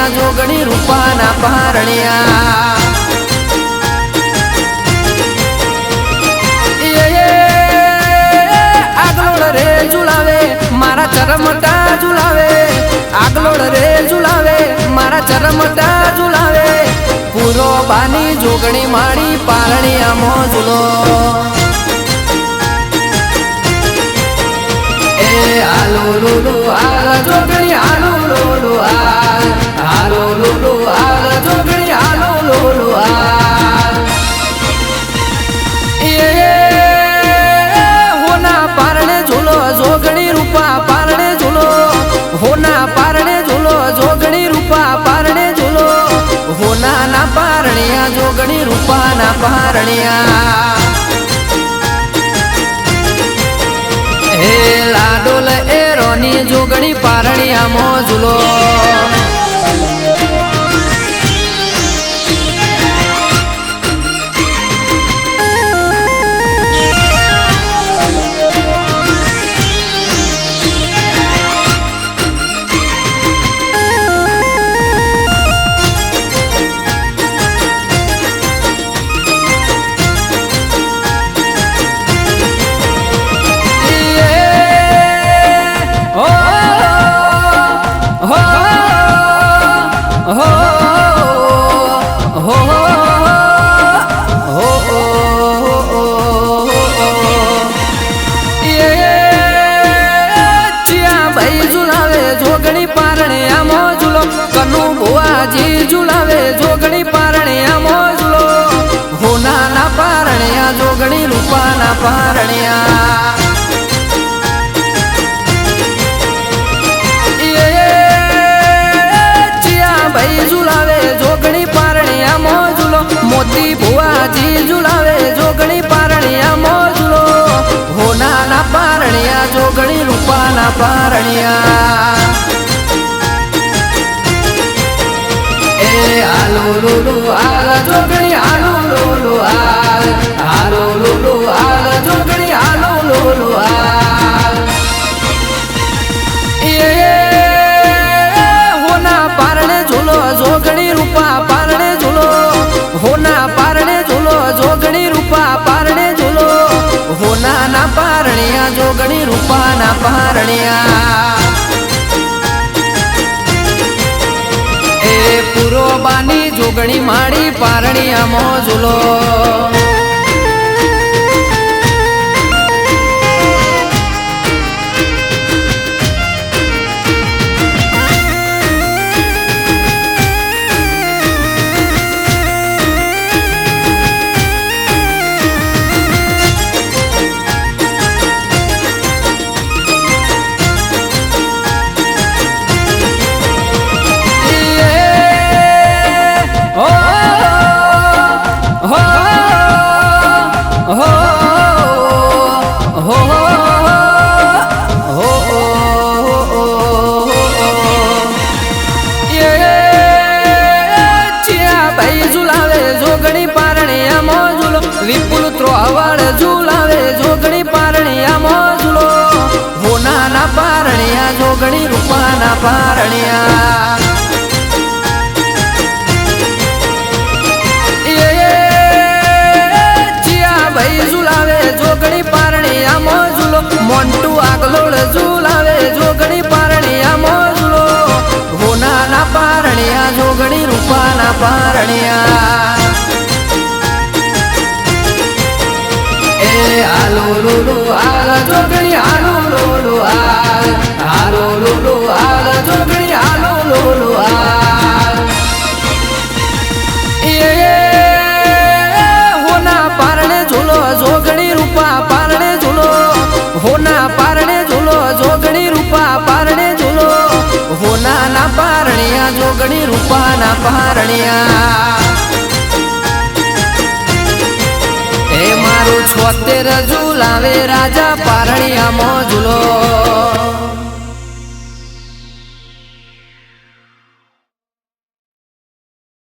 પારણિયા જોગણી રૂપાના પારણિયા આગલોડ રે ઝુલાવે મારા ચરમટા ઝુલાવે આગલોડ રે ઝુલાવે મારા ચરમટા ઝુલાવે પૂરો બાની જોગણી માડી પારણિયા મોજલો આલો લોલો આલ જોગણી આલો લોલો આલો લોલો આલ જોગણી આલો લોલો આલ હોના પારણે ઝૂલો જોગણી રૂપા પારણે ઝૂલો હોના પારણે ઝૂલો જોગણી રૂપા પારણે ઝૂલો હોના ના પારણિયા જોગણી રૂપા ના પારણિયા હે લાડોલ એરોની જોગણી પારણિયા મોજલો જોગણી પારણિયા મોજલો હોના ના પારણિયા જોગણી રૂપાના પારણિયા ચિયા ભાઈ ઝુલાવે જોગણી પારણિયા મોજલો મોતી ભુવાજી ઝુલાવે જોગણી પારણિયા મોજલો હોના ના પારણિયા જોગણી રૂપાના પારણિયા આલો લોલો આલ જોગણી આલો લોલો આલો લોલો આલ જોગણી આલો લોલો આલ હોના પારણે ઝૂલો જોગણી રૂપા પારણે ઝૂલો હોના પારણે ઝૂલો જોગણી રૂપા પારણે ઝૂલો હોના ના પારણિયા જોગણી રૂપાના પારણિયા પૂરો બાની જોગણી માડી પારણિયા મોજલો વિપુલ ત્રોવાળ ઝુલાવે જોગણી પારણિયા મોજલો હોના ના પારણિયા જોગણી રૂપાના પારણિયા ચિયા ભાઈ ઝુલાવે જોગણી પારણિયા મોજલો મોન્ટુ આગલોડ ઝુલાવે જોગણી પારણિયા મોજલો હોના ના પારણિયા જોગણી રૂપાના પારણિયા આલો લોલો આલ જોગણી આલો લોલો આલો લોલો આલ જોગણી આલો લોલો આલ હોના પારણે ઝૂલો જોગણી રૂપા પારણે ઝૂલો હોના પારણે ઝૂલો જોગણી રૂપા પારણે ઝૂલો હોના ના પારણિયા જોગણી રૂપાના પારણિયા મારું 76 ઝુલાવે રાજા પારણિયા મોજલો